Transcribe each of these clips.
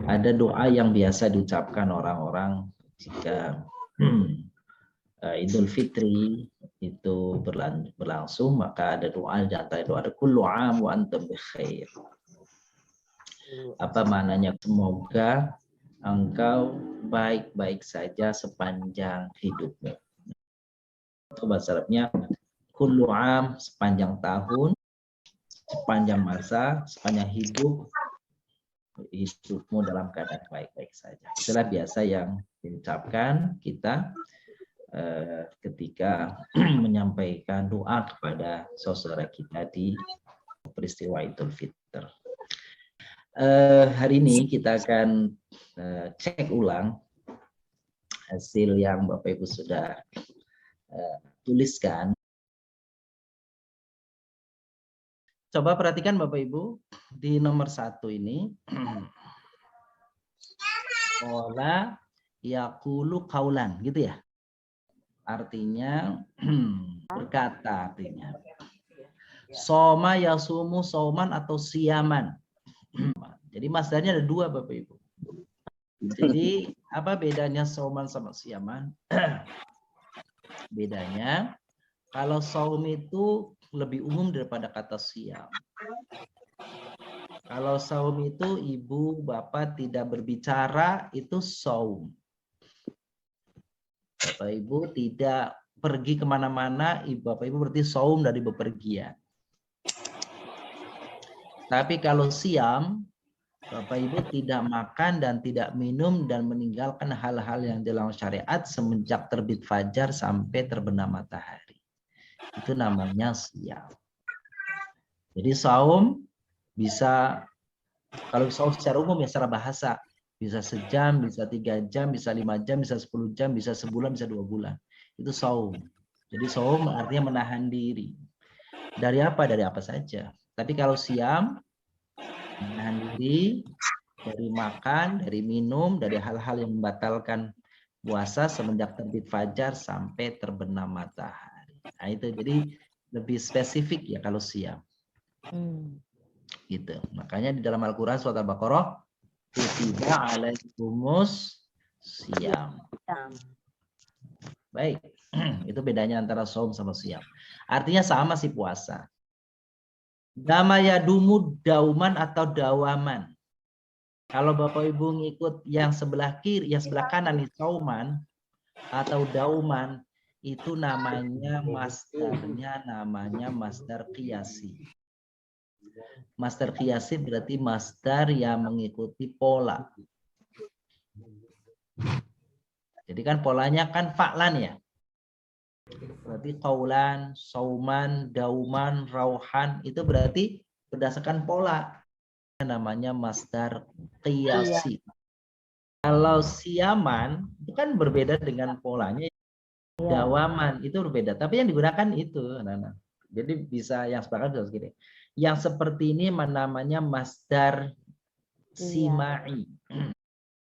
Ada doa yang biasa diucapkan orang-orang jika Idul Fitri itu berlangsung, maka ada doa di antara doa ada kullu am wa antum bi khair. Apa maknanya? Semoga engkau baik-baik saja sepanjang hidupmu. Itu bahasa Arabnya kullu am, sepanjang tahun, sepanjang masa, sepanjang hidupmu dalam keadaan baik-baik saja. Itulah biasa yang diucapkan kita ketika menyampaikan doa kepada saudara kita di peristiwa Idul Fitri. Hari ini kita akan cek ulang hasil yang Bapak Ibu sudah tuliskan. Coba perhatikan Bapak Ibu di nomor 1 ini. Qala yaqulu qaulan, gitu ya. Artinya berkata artinya. Soma yasumu soman atau siaman. Jadi masdarnya ada 2 Bapak Ibu. Jadi apa bedanya soman sama siaman? Bedanya kalau saum itu lebih umum daripada kata siam. Kalau saum itu ibu bapak tidak berbicara, itu saum. Bapak ibu tidak pergi kemana-mana, bapak ibu berarti saum dari bepergian. Tapi kalau siam, bapak ibu tidak makan dan tidak minum dan meninggalkan hal-hal yang dalam syariat semenjak terbit fajar sampai terbenam matahari. Itu namanya siam. Jadi saum bisa, kalau saum secara umum ya secara bahasa, bisa sejam, bisa 3 jam, bisa 5 jam, bisa 10 jam, bisa sebulan, bisa 2 bulan. Itu saum. Jadi saum artinya menahan diri. Dari apa? Dari apa saja. Tapi kalau siam, menahan diri dari makan, dari minum, dari hal-hal yang membatalkan puasa semenjak terbit fajar sampai terbenam matahari. Nah itu jadi lebih spesifik ya kalau siam. Gitu. Makanya di dalam Al-Qur'an surat Al-Baqarah kutiba alaikumus siam. Baik. Itu bedanya antara saum sama siam. Artinya sama sih puasa. Dama yadumu dauman atau dawaman. Kalau Bapak Ibu ngikut yang sebelah kiri, yang sebelah kanan nih sauman atau dauman, itu namanya masdarnya namanya masdar qiyasi. Masdar qiyasi berarti masdar yang mengikuti pola. Jadi kan polanya kan fa'lan ya. Berarti qaulan, sauman, dauman, rauhan itu berarti berdasarkan pola. Namanya masdar qiyasi. Kalau siaman itu kan berbeda dengan polanya. Dawaman itu berbeda, tapi yang digunakan itu, anak-anak. Jadi bisa yang sepakat bisa segini. Yang seperti ini namanya masdar simai.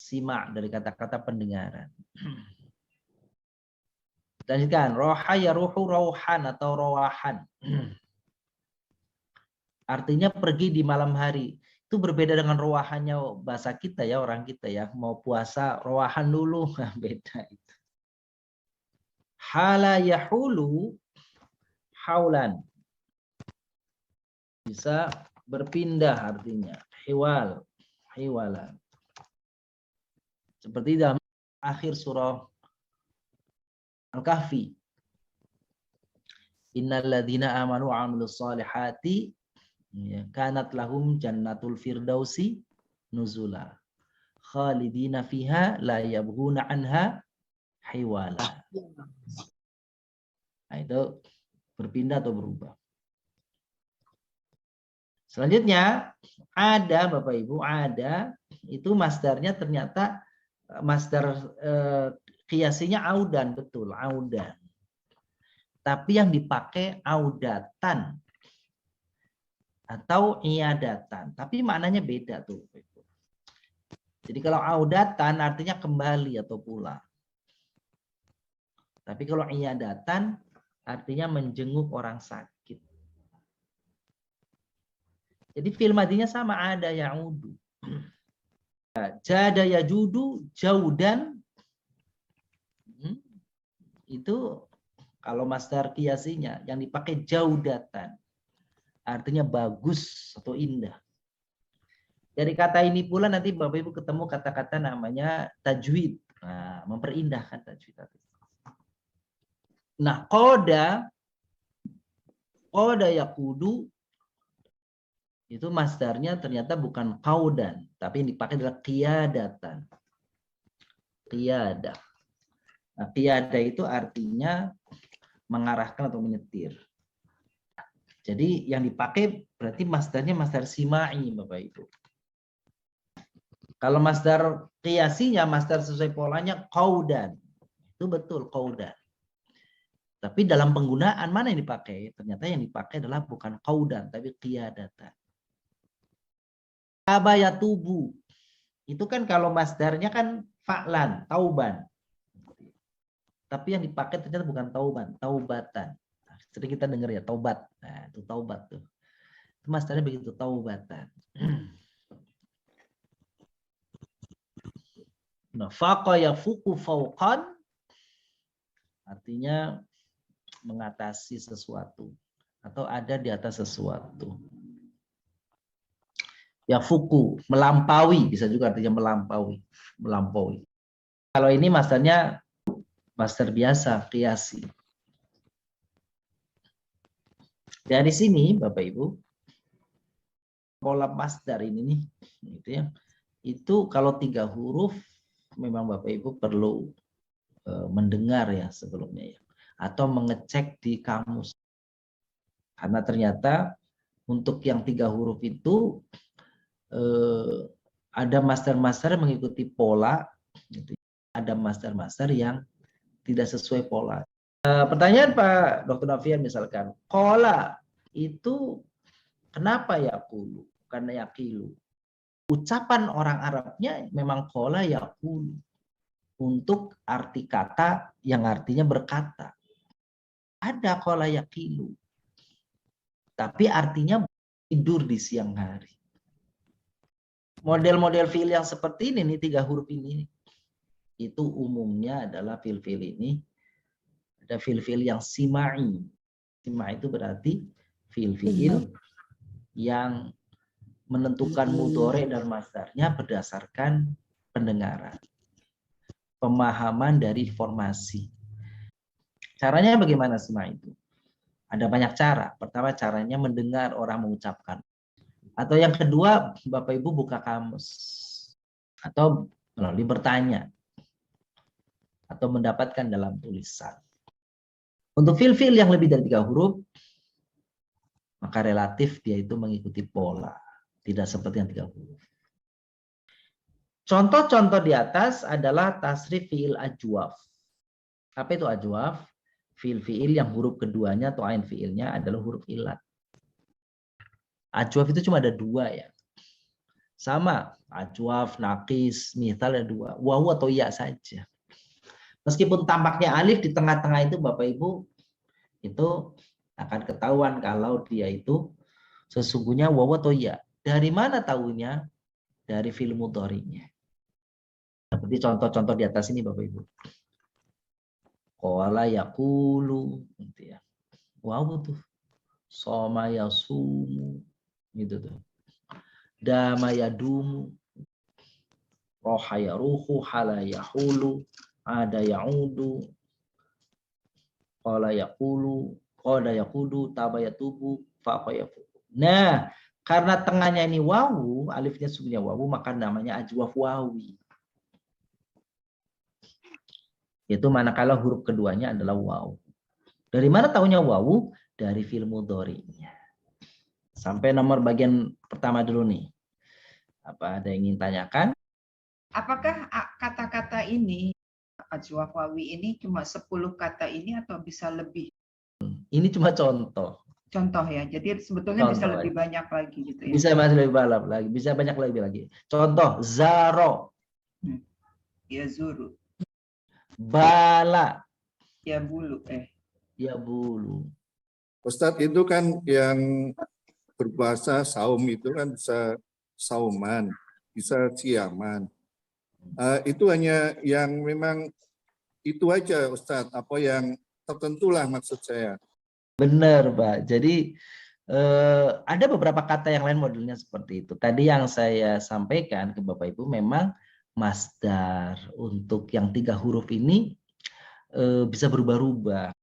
Sima dari kata-kata pendengaran. Lanjutkan, roha ya ruhu rauhan atau rawahan. Artinya pergi di malam hari. Itu berbeda dengan rawahannya bahasa kita ya, orang kita ya. Mau puasa rawahan dulu, beda itu. Hala yahulu haulan. Bisa berpindah artinya. Hiwal, hiwalan. Seperti dalam akhir surah Al-Kahfi. Innal ladzina amanu wa 'amilus solihati kanat lahum jannatul firdausi nuzula. Khalidina fiha la yabghuna anha hiwala. Nah, itu berpindah atau berubah. Selanjutnya ada Bapak Ibu, ada itu masdarnya ternyata masdar qiyasinya audan, betul, audan. Tapi yang dipakai audatan atau iadatan, tapi maknanya beda tuh. Jadi kalau audatan artinya kembali atau pulang. Tapi kalau iadatan artinya menjenguk orang sakit. Jadi fil madinya sama, ada ya'udu. Jada yajudu jaudan. Itu kalau masdar kiasinya yang dipakai jaudatan. Artinya bagus atau indah. Dari kata ini pula nanti Bapak Ibu ketemu kata-kata namanya tajwid. Nah, memperindahkan tajwid. Nah, qada yaqudu itu masdarnya ternyata bukan qaudan, tapi yang dipakai adalah qiyadatan. Qiyadah. Nah, qiyadah itu artinya mengarahkan atau menyetir. Jadi yang dipakai berarti masdarnya masdar simai, Bapak Ibu. Kalau masdar qiyasinya, masdar sesuai polanya qaudan. Itu betul qaudan. Tapi dalam penggunaan mana yang dipakai? Ternyata yang dipakai adalah bukan qaudan, tapi qiyadatan. Tabayatubu. Itu kan kalau masdarnya kan fa'lan, tauban. Tapi yang dipakai ternyata bukan tauban, taubatan. Sering kita dengar ya, taubat. Nah, itu taubat tuh. Itu masdarnya begitu, taubatan. Nah, faqa yafuku fauqan artinya mengatasi sesuatu atau ada di atas sesuatu. Yafuku, melampaui, bisa juga artinya melampaui. Kalau ini masdarnya masdar biasa, qiyasi. Dari sini Bapak Ibu, pola masdar ini nih, gitu ya. Itu kalau 3 huruf memang Bapak Ibu perlu mendengar ya sebelumnya ya, atau mengecek di kamus. Karena ternyata untuk yang 3 huruf itu ada masdar-masdar mengikuti pola, gitu. Ada masdar-masdar yang tidak sesuai pola. Pertanyaan Pak Dr. Nafian misalkan, kola itu kenapa yaqulu? Karena yaqilu. Ucapan orang Arabnya memang kola yaqulu untuk arti kata yang artinya berkata. Ada kola yaqilu. Tapi artinya tidur di siang hari. Model-model fiil yang seperti ini nih 3 huruf ini itu umumnya adalah fiil-fiil ini ada fiil-fiil yang simai. Simai itu berarti fiil-fiil yang menentukan mudhari dan masdarnya berdasarkan pendengaran. Pemahaman dari formasi. Caranya bagaimana simai itu? Ada banyak cara. Pertama caranya mendengar orang mengucapkan. Atau yang kedua Bapak Ibu buka kamus. Atau melalui bertanya. Atau mendapatkan dalam tulisan. Untuk fiil-fiil yang lebih dari 3 huruf, maka relatif dia itu mengikuti pola. Tidak seperti yang 3 huruf. Contoh-contoh di atas adalah tasrif fiil ajwaf. Apa itu ajwaf? Fiil-fiil yang huruf keduanya atau ain fiilnya adalah huruf ilat. Ajwaf itu cuma ada 2 ya. Sama, ajwaf, naqis, mithal ada 2. Wawu atau ya saja. Meskipun tampaknya alif di tengah-tengah itu Bapak Ibu itu akan ketahuan kalau dia itu sesungguhnya wawu atau ya. Dari mana tahunya? Dari fi'il mudhari'nya. Seperti contoh-contoh di atas ini Bapak Ibu. Qala yaqulu gitu ya. Wawu tuh. Soma yasumu gitu tuh. Dama yadumu. Roha yaruhu, hala yahulu, ada yaudu. Qala yaqulu, qala yaqudu, taba yatubu, faqa yafuku. Nah, karena tengahnya ini wawu, alifnya sungguhnya wawu, maka namanya ajwaf wawi. Yaitu manakala huruf keduanya adalah wawu. Dari mana tahunya wawu? Dari fi'il mudhari'nya. Sampai nomor bagian pertama dulu nih. Apa ada yang ingin tanyakan? Apakah kata-kata ini, ajwaf wawi ini cuma 10 kata ini atau bisa lebih? Ini cuma contoh. Contoh ya, jadi sebetulnya bisa lebih banyak lagi gitu ya. Bisa masih lebih banyak lagi, bisa banyak lagi. Contoh, zaro. Ya zuru. Bala. Ya bulu. Ya bulu. Ustadz itu kan yang berbahasa saum itu kan bisa sauman, bisa siaman. Itu hanya yang memang itu aja Ustadz, apa yang tertentulah maksud saya. Benar, Pak. Jadi ada beberapa kata yang lain modelnya seperti itu. Tadi yang saya sampaikan ke Bapak Ibu memang masdar untuk yang 3 huruf ini bisa berubah-ubah.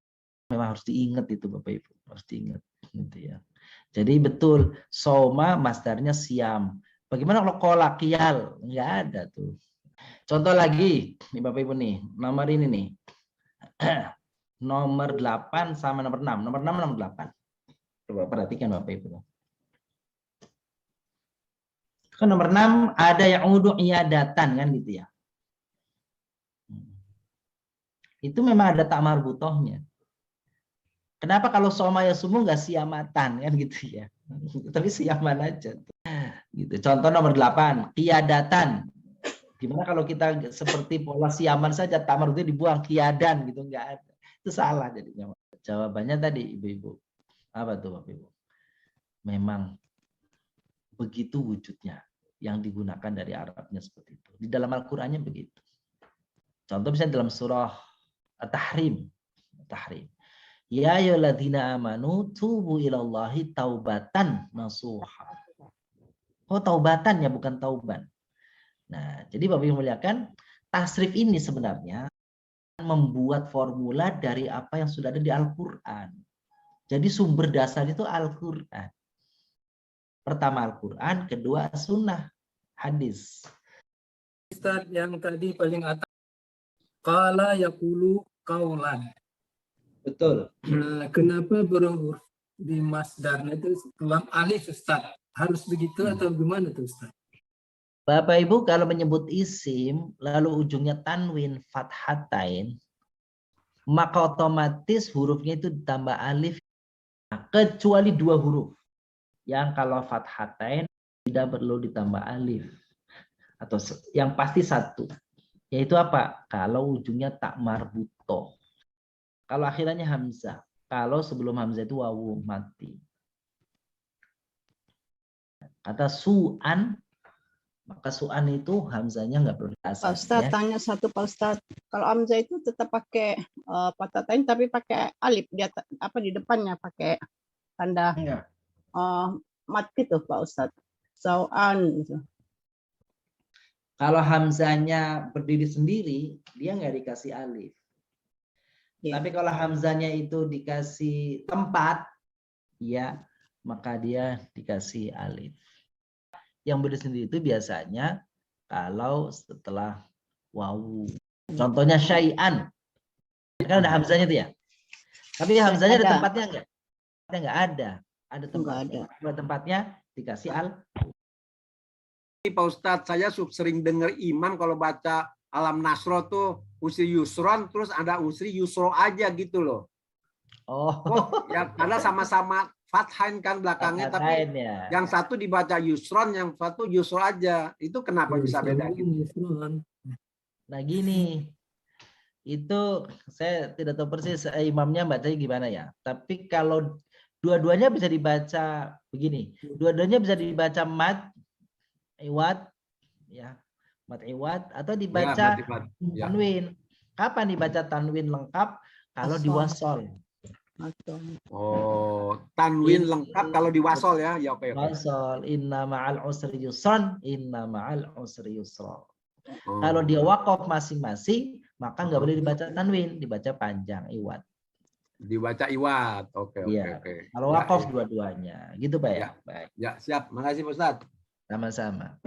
Memang harus diingat itu Bapak Ibu, harus diingat gitu ya. Jadi betul, soma masdarnya siam. Bagaimana kalau kolakial? Enggak ada tuh. Contoh lagi, nih Bapak Ibu nih, nomor ini nih. Nomor 8 sama nomor 6. Nomor 6 nomor 8. Coba perhatikan Bapak Ibu. Kan nomor 6 ada yang udu iadatan kan gitu ya. Itu memang ada tak marbutohnya. Kenapa kalau soma ya sumu nggak siamatan kan gitu ya. Tapi siaman aja. Gitu. Contoh nomor 8, kiadatan. Gimana kalau kita seperti pola siaman saja tak marbutnya dibuang kiadan gitu nggak ada. Itu salah jadinya. Jawabannya tadi Ibu-ibu. Apa tuh Bapak Ibu? Memang begitu wujudnya yang digunakan dari Arabnya seperti itu. Di dalam Al-Qur'annya begitu. Contoh misalnya dalam surah At-Tahrim. Ya ayyuhalladzina amanu tubu ilallahi taubatan nasuha. Oh, taubatan ya, bukan tauban. Nah, jadi Bapak Ibu muliakan, tasrif ini sebenarnya membuat formula dari apa yang sudah ada di Al-Qur'an. Jadi sumber dasar itu Al-Qur'an. Pertama Al-Qur'an, kedua sunnah, hadis. Ustaz, yang tadi paling atas, qala yaqulu qaulan. Betul. Nah, kenapa berhuruf di masdarnya itu lam alif Ustaz? Harus begitu atau gimana tuh Ustaz? Bapak Ibu kalau menyebut isim lalu ujungnya tanwin fathatain, maka otomatis hurufnya itu ditambah alif, kecuali 2 huruf yang kalau fathatain tidak perlu ditambah alif, atau yang pasti 1, yaitu apa? Kalau ujungnya tak marbutoh, kalau akhirnya hamzah, kalau sebelum hamzah itu wawu mati. Kata su'an, maka su'an itu hamzanya nggak perlu Pak diasah. Ustadz, Ya. tanya satu Pak Ustadz. Kalau hamzah itu tetap pakai patatain tapi pakai alif di depannya pakai tanda Enggak. mat gitu Pak Ustadz. Sau'an gitu. Kalau hamzanya berdiri sendiri, dia nggak dikasih alif. Ya. Tapi kalau hamzanya itu dikasih tempat, ya, maka dia dikasih alif. Yang berdiri sendiri itu biasanya kalau setelah wawu. Contohnya syai'an. Kan ada hamzanya itu ya. Tapi hamzanya ada tempatnya enggak? Enggak ada. Ada tempatnya. Ada tempatnya dikasih al. Pak Ustadz, saya sering dengar imam kalau baca Alam Nasro tuh usri yusron, terus ada usri yusro aja gitu loh. Oh. Ya, karena sama-sama fathain kan belakangnya, tapi ya. yang satu dibaca yusron, yang satu yusro aja. Itu kenapa bisa beda gitu? Nah gini, itu saya tidak tahu persis imamnya bacanya gimana ya. Tapi kalau dua-duanya bisa dibaca begini, dua-duanya bisa dibaca mat, iwat, ya, mat iwat, atau dibaca Ya, tanwin. Kapan dibaca tanwin lengkap? Kalau diwasol. Oh, tanwin lengkap kalau diwasol ya. Ya oke. Wasol, inna ma'al usri yusron, inna ma'al usri yusro. Kalau dia wakaf masing-masing, maka nggak boleh dibaca tanwin, dibaca panjang iwat. Dibaca iwat. Oke. Kalau wakaf dua-duanya, gitu Pak ya. Baik. Ya, siap. Makasih Pak Ustadz. Sama-sama.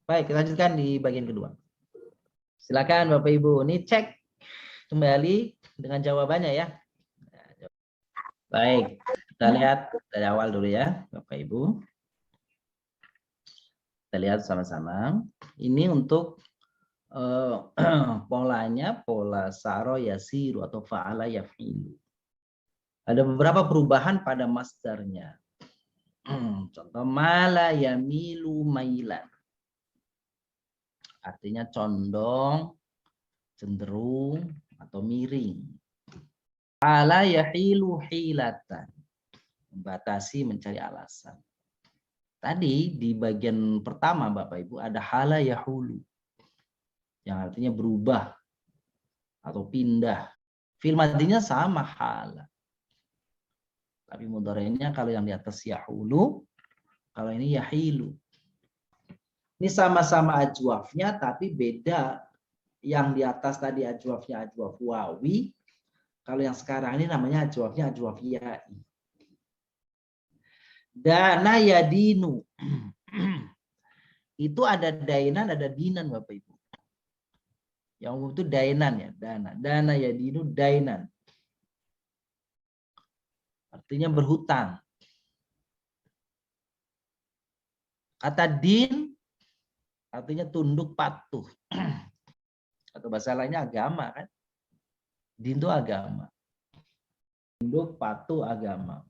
Baik, lanjutkan di bagian kedua. Silakan Bapak Ibu, ini cek kembali dengan jawabannya ya. Baik, kita lihat dari awal dulu ya, Bapak Ibu. Kita lihat sama-sama. Ini untuk polanya, pola saro yasiru atau fa'ala yaf'ilu. Ada beberapa perubahan pada masdarnya. Contoh mala yamilu mailan. Artinya condong, cenderung, atau miring. Ala yahilu hilatan. Membatasi, mencari alasan. Tadi di bagian pertama Bapak Ibu ada hala yahulu, yang artinya berubah atau pindah. Fi'il madinya sama hala. Tapi mudhari'nya kalau yang di atas yahulu, kalau ini yahilu. Ini sama-sama ajwafnya tapi beda. Yang di atas tadi ajwafnya ajwaf wawi. Kalau yang sekarang ini namanya ajwafnya ajwaf ya'i. Dana yadinu. Itu ada dainan, ada dinan Bapak Ibu. Yang umum itu dainan ya, dana. Dana yadinu dainan. Artinya berhutang. Kata din artinya tunduk patuh. Atau bahasa lainnya agama kan. Din itu agama. Tunduk patuh agama.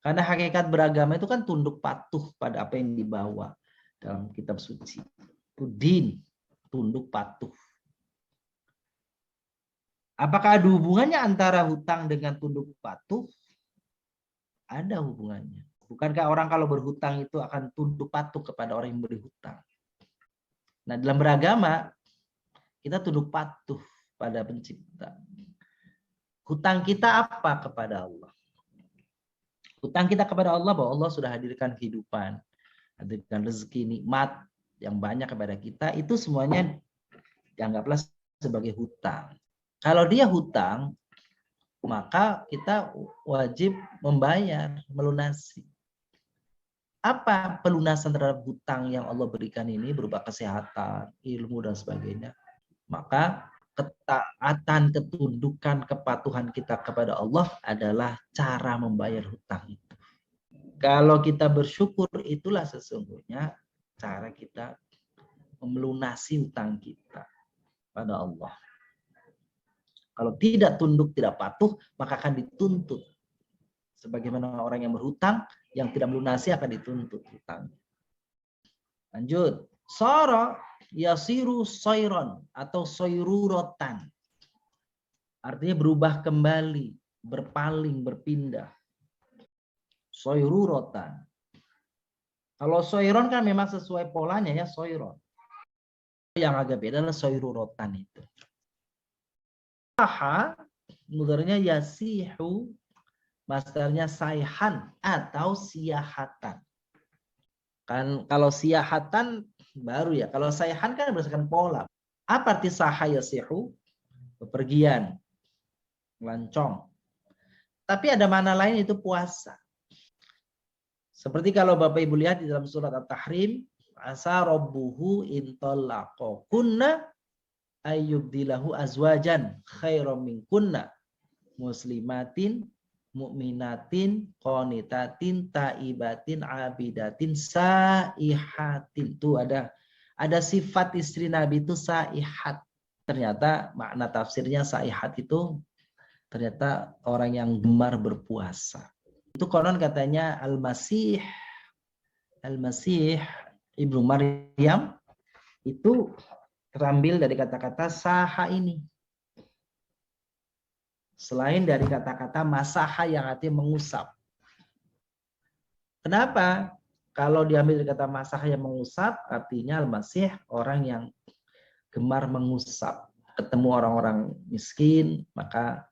Karena hakikat beragama itu kan tunduk patuh pada apa yang dibawa dalam kitab suci. Itu din, tunduk patuh. Apakah ada hubungannya antara hutang dengan tunduk patuh? Ada hubungannya. Bukankah orang kalau berhutang itu akan tunduk patuh kepada orang yang beri hutang? Nah, dalam beragama kita tunduk patuh pada pencipta. Hutang kita apa kepada Allah? Hutang kita kepada Allah bahwa Allah sudah hadirkan kehidupan, hadirkan rezeki, nikmat yang banyak kepada kita, itu semuanya dianggaplah sebagai hutang. Kalau dia hutang, maka kita wajib membayar, melunasi. Apa pelunasan terhadap hutang yang Allah berikan ini berupa kesehatan, ilmu, dan sebagainya? Maka ketaatan, ketundukan, kepatuhan kita kepada Allah adalah cara membayar hutang itu. Kalau kita bersyukur, itulah sesungguhnya cara kita melunasi hutang kita pada Allah. Kalau tidak tunduk, tidak patuh, maka akan dituntut. Sebagaimana orang yang berhutang, yang tidak melunasi akan dituntut hutangnya. Lanjut. Sara yasiru soiron atau soirurotan. Artinya berubah kembali, berpaling, berpindah. Soirurotan. Kalau soiron kan memang sesuai polanya ya, soiron. Yang agak beda adalah soirurotan itu. Saha, mudhari'nya yasihu, masdarnya sayhan atau siyahatan. Kan kalau siyahatan baru ya. Kalau sayhan kan berdasarkan pola. Apa arti saha yasihu? Bepergian, melancong. Tapi ada mana lain itu puasa. Seperti kalau Bapak Ibu lihat di dalam surat At-Tahrim, asa rabbuhu in talaqakunna ayyubdilahu azwajan khairam minkunna muslimatin mu'minatin qanitatin taibatin abidatin saihatin. Itu ada sifat istri Nabi itu saihat. Ternyata makna tafsirnya saihat itu ternyata orang yang gemar berpuasa. Itu konon katanya Al-Masih Ibnu Maryam itu terambil dari kata-kata saha ini. Selain dari kata-kata masaha yang artinya mengusap. Kenapa? Kalau diambil dari kata masaha yang mengusap, artinya Al-Masih orang yang gemar mengusap. Ketemu orang-orang miskin, maka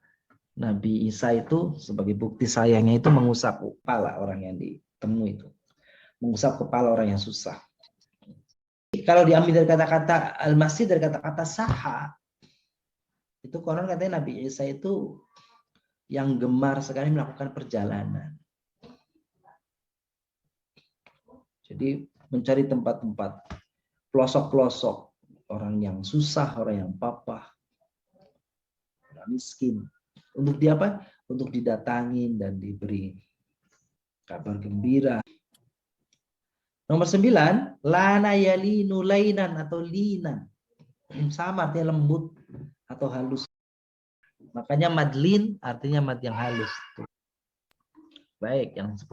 Nabi Isa itu sebagai bukti sayangnya itu mengusap kepala orang yang ditemui itu. Mengusap kepala orang yang susah. Kalau diambil dari kata-kata Al-Masih dari kata-kata saha, itu konon katanya Nabi Isa itu yang gemar sekali melakukan perjalanan. Jadi mencari tempat-tempat pelosok-pelosok, orang yang susah, orang yang papa, orang miskin. Untuk dia apa? Untuk didatangin dan diberi kabar gembira. Nomor 9, lana yalinu lainan atau linan. Sama artinya lembut atau halus. Makanya madlin artinya mad yang halus. Baik, yang 10,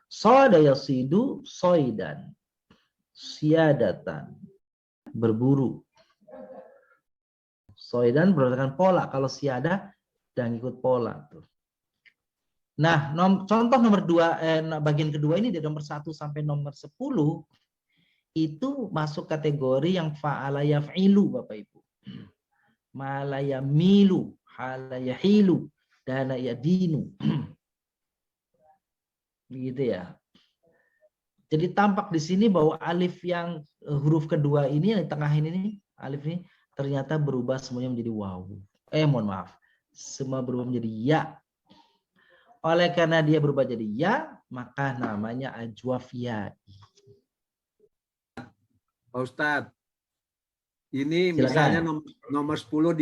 soda yasidu soidan. Siadatan. Berburu. Soidan berdasarkan pola. Kalau siada dan ikut pola. Nah, contoh nomor 2, bagian kedua ini dari nomor 1 sampai nomor 10 itu masuk kategori yang fa'ala yaf'ilu, Bapak Ibu. Mala yamilu, hala yahilu, dana yadinu. Begitu ya. Jadi tampak di sini bahwa alif yang huruf kedua ini yang di tengah ini, alif ini ternyata berubah semuanya menjadi waw. Mohon maaf. Semua berubah menjadi ya. Oleh karena dia berubah jadi ya, maka namanya ajwaf ya. Pak Ustadz, ini Silakan. misalnya nomor 10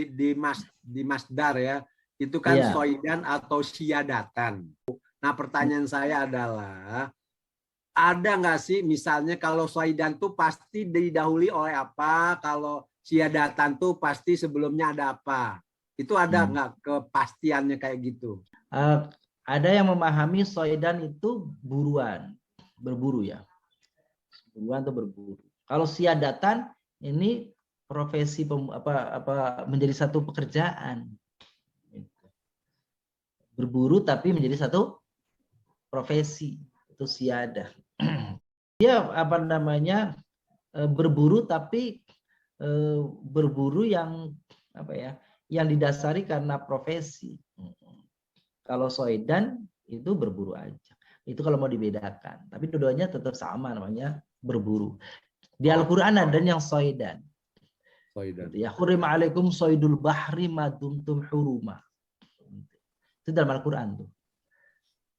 di masdar ya, itu kan Iya. soidan atau siadatan. Nah pertanyaan saya adalah, ada nggak sih misalnya kalau soidan tuh pasti didahului oleh apa, kalau siadatan tuh pasti sebelumnya ada apa? Itu ada nggak kepastiannya kayak gitu? Ada yang memahami soidan itu buruan, berburu ya. Buruan atau berburu. Kalau siadatan ini profesi menjadi satu pekerjaan. Berburu tapi menjadi satu profesi, itu siadah. Dia berburu tapi berburu yang yang didasari karena profesi. Kalau soidan itu berburu aja. Itu kalau mau dibedakan. Tapi keduanya tetap sama, namanya berburu. Di Al-Quran ada yang soidan. Soidan. Ya, hurima alaikum soidul bahri madumtum huruma. Itu dalam Al-Quran tuh.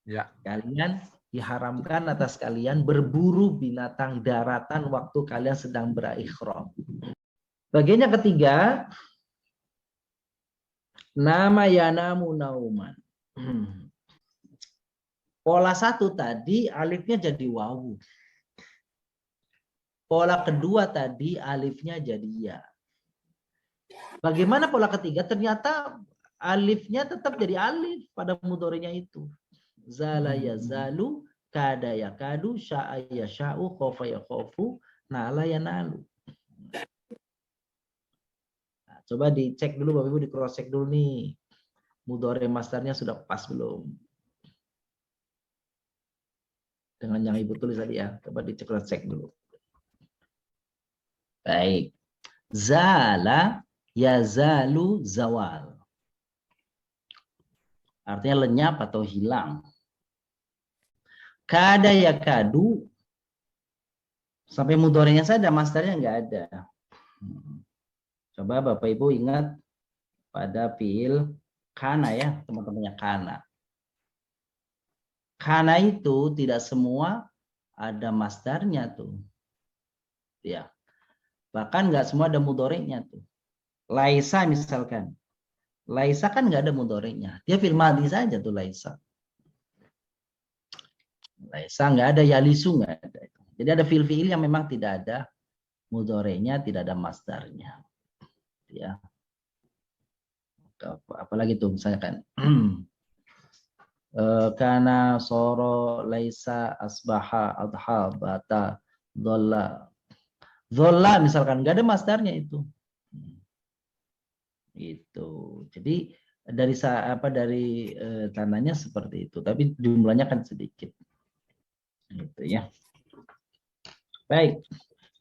Ya. Kalian diharamkan atas kalian berburu binatang daratan waktu kalian sedang berikhram. Bagian yang ketiga, nama yanamu nauman. Pola 1 tadi alifnya jadi wawu. Pola kedua tadi alifnya jadi ya. Bagaimana pola ketiga? Ternyata alifnya tetap jadi alif pada mudhari'nya itu. Zala yazalu, kada yakadu, sya'a yasha'u, khofa yakhofu, nala yanalu. Nah, coba dicek dulu Bapak Ibu, di cross check dulu nih. Mudhari' masdarnya sudah pas belum? Dengan yang Ibu tulis tadi ya. Coba dicek cross check dulu. Baik. Zala yazalu zawal. Artinya lenyap atau hilang. Kada yakadu, sampai mudhari'nya saja, masdarnya nggak ada. Coba Bapak Ibu ingat pada fiil kana ya, teman-temannya kana. Kana itu tidak semua ada masdarnya tuh. Ya. Bahkan nggak semua ada mudhari'nya tuh. Laisa misalkan. Laisa kan nggak ada mudhari'nya. Dia fil madhi saja tuh laisa. Laisa nggak ada, yalisu nggak ada. Jadi ada fiil-fiil yang memang tidak ada mudhari'nya, tidak ada masdarnya. Ya. Apalagi tuh misalkan kana soro laisa asbaha adha bata dhalla. Dhalla misalkan nggak ada masdarnya itu. Itu. Jadi dari tanahnya seperti itu, tapi jumlahnya kan sedikit. Gitu ya. Baik.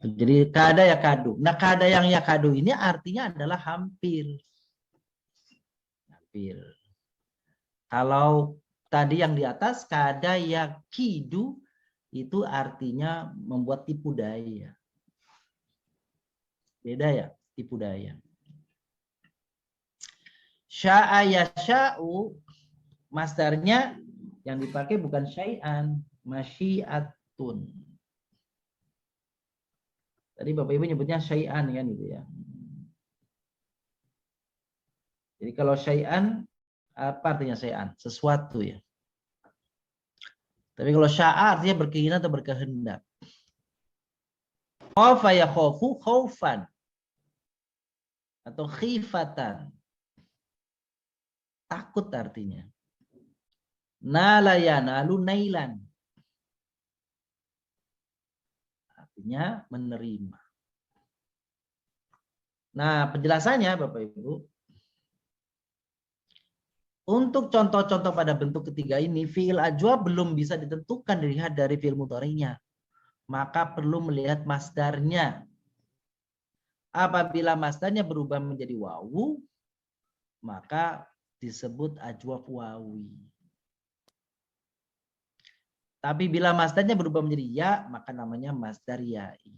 Jadi kada yakadu. Nah, kada yang yakadu ini artinya adalah hampir. Hampir. Kalau tadi yang di atas kada yakidu itu artinya membuat tipu daya. Beda ya, tipu daya. Sya'a yasha'u, masdarnya yang dipakai bukan syai'an, masyiatun. Tadi Bapak Ibu nyebutnya syai'an kan gitu ya. Jadi kalau syai'an, apa artinya syai'an? Sesuatu ya. Tapi kalau sya'a artinya berkeinginan atau berkehendak. Khofa yakhofu khaufan. Atau khifatan. Takut artinya. Nala yanalu nailan. Artinya menerima. Nah, penjelasannya Bapak Ibu. Untuk contoh-contoh pada bentuk ketiga ini, fi'il ajwa belum bisa ditentukan dilihat dari fi'il mudhari'nya. Maka perlu melihat masdarnya. Apabila masdarnya berubah menjadi wawu, maka disebut ajwaf wawi. Tapi bila masdarnya berubah menjadi ya, maka namanya masdar ya'i.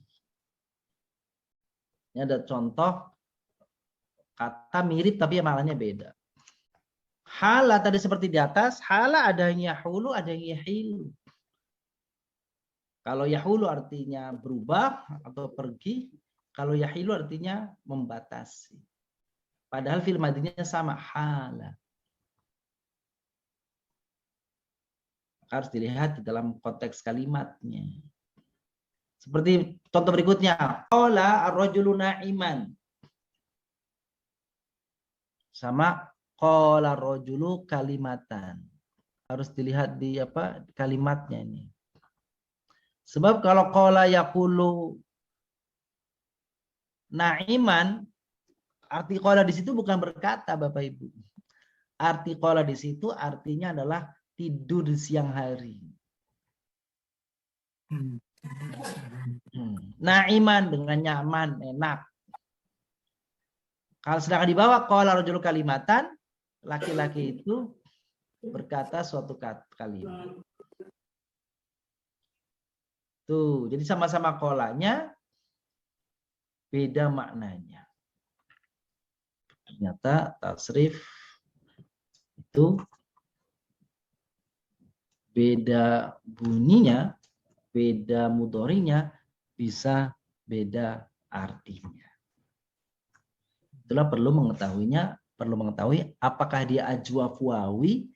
Ini ada contoh kata mirip tapi maknanya beda. Hala tadi seperti di atas, hala ada yang yahulu, ada yang yahilu. Kalau yahulu artinya berubah atau pergi, kalau yahilu artinya membatasi. Padahal fil madinya sama, hala. Harus dilihat di dalam konteks kalimatnya. Seperti contoh berikutnya, qala ar-rajulu na'iman. Sama qala ar-rajulu kalimatan. Harus dilihat di kalimatnya ini. Sebab kalau qala yaqulu na'iman, arti qala di situ bukan berkata, Bapak Ibu. Arti qala di situ artinya adalah tidur di siang hari. Na'iman dengan nyaman, enak. Kalau sedangkan di bawah qala rajulu kalimatan, laki-laki itu berkata suatu kalimat. Tuh, jadi sama-sama kolanya, beda maknanya. Ternyata tasrif itu beda bunyinya, beda mudhari'nya, bisa beda artinya. Itulah perlu mengetahui apakah dia ajwaf wawi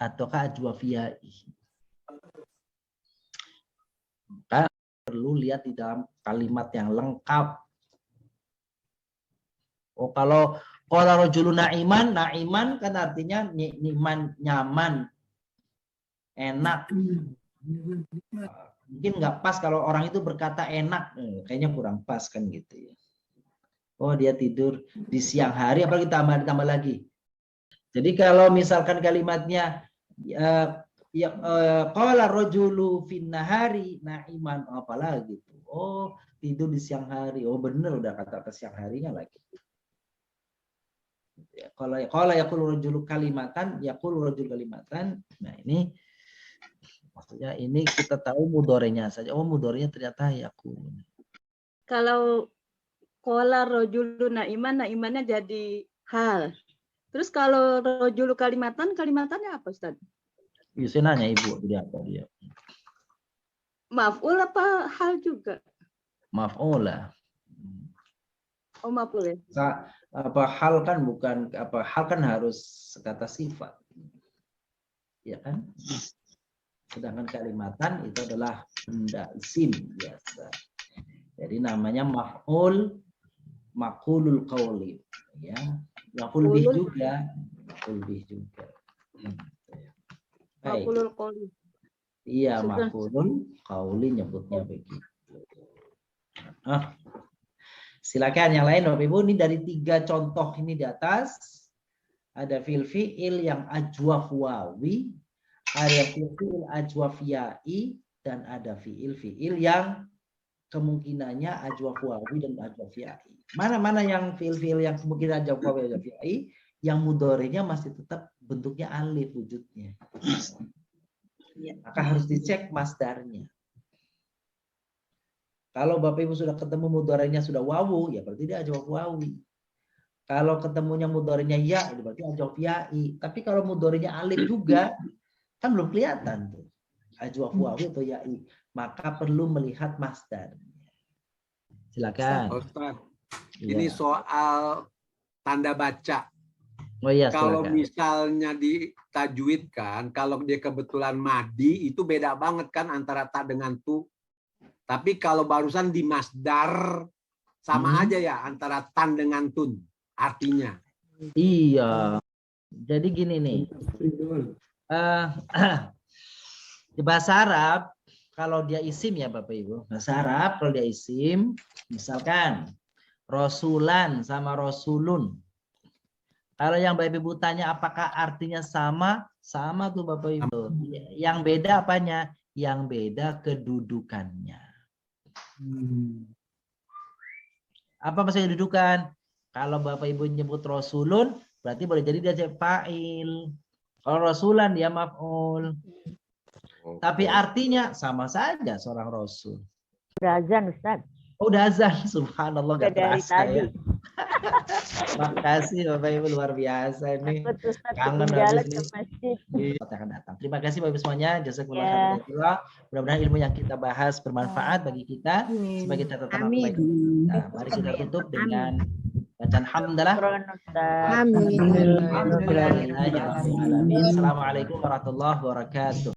ataukah ajwaf ya'i. Maka perlu lihat di dalam kalimat yang lengkap. Oh, kalau qala rajulun na'iman, na'iman kan artinya nikman, nyaman, enak. Mungkin nggak pas kalau orang itu berkata enak, kayaknya kurang pas kan gitu ya. Oh, dia tidur di siang hari, apalagi ditambah lagi. Jadi kalau misalkan kalimatnya qala rajulu fin nahari na'iman, apalagi gitu. Oh, tidur di siang hari. Oh, benar udah kata siang harinya lagi. Qala yaqulu rajulu kalimatan, yaqulu rajul kalimatan. Nah, ini maksudnya ini kita tahu mudhari'nya saja. Oh, mudhari'nya ternyata yaqulu. Kalau qala rajulu na'iman, na'imannya jadi hal. Terus kalau rajulu kalimatan, kalimatannya apa, Ustaz? Biasanya nanya Ibu dia apa dia. Maf'ul apa hal juga? Maf'ula. Oh, maf'ul ya. Hal kan bukan hal kan harus kata sifat. Ya kan? Sedangkan kalimatan itu adalah benda isim biasa. Jadi namanya maf'ul, maqulul qauli, ya. Maf'ul bih juga, maf'ul bih juga. Maf'ulul qauli. Iya, maf'ulul qauli nyebutnya begitu. Silakan yang lain Bapak Ibu, ini dari 3 contoh ini di atas ada fi'il yang ajwaf wawi, ada fi'il ajwaf ya'i, dan ada fi'il yang kemungkinannya ajwaf wawi dan ajwaf ya'i. Mana-mana yang fi'il yang kemungkinan ajwaf wawi dan ajwaf ya'i, yang mudhari'nya masih tetap bentuknya alif wujudnya. Maka harus dicek masdarnya. Kalau Bapak Ibu sudah ketemu mudhari'nya sudah wawu, ya berarti dia ajwaf wawi. Kalau ketemunya mudhari'nya ya, berarti ajwaf ya'i. Tapi kalau mudhari'nya alif juga, kan belum kelihatan tuh ajwaf wawi atau ya'i. Maka perlu melihat masdar. Silakan. Ustaz, Ya. ini soal tanda baca. Oh iya, Kalau silakan. misalnya ditajwidkan, kalau dia kebetulan madi, itu beda banget kan antara ta dengan tu. Tapi kalau barusan di masdar, sama aja ya antara tan dengan tun artinya. Iya. Jadi gini nih. Di bahasa Arab, kalau dia isim ya Bapak Ibu. Bahasa Arab kalau dia isim, misalkan Rasulan sama Rasulun. Kalau yang Bapak Ibu tanya apakah artinya sama? Sama tuh Bapak Ibu. Yang beda apanya? Yang beda kedudukannya. Apa maksudnya kedudukan? Kalau Bapak Ibu nyebut Rasulun, berarti boleh jadi dia fa'il. Kalau Rasulan dia maf'ul. Tapi artinya sama saja seorang Rasul. Udah azan Ustaz. Oh, udah azan, subhanallah Udah nggak dari terasa ya. tadi. Makasih Bapak Ibu luar biasa ini. Takut Ustaz Kangen ketinggalan habis ke ini. masjid. Akan datang. Terima kasih Bapak Ibu semuanya. Jazakumullah Ya. khairan. Mudah-mudahan ilmu yang kita bahas bermanfaat bagi kita sebagai catatan amal Amin. baik. Nah, mari kita tutup dengan bacaan hamdalah. Syukron, Ustaz. Amin. Alhamdulillahirabbil alamin. Assalamualaikum warahmatullahi wabarakatuh.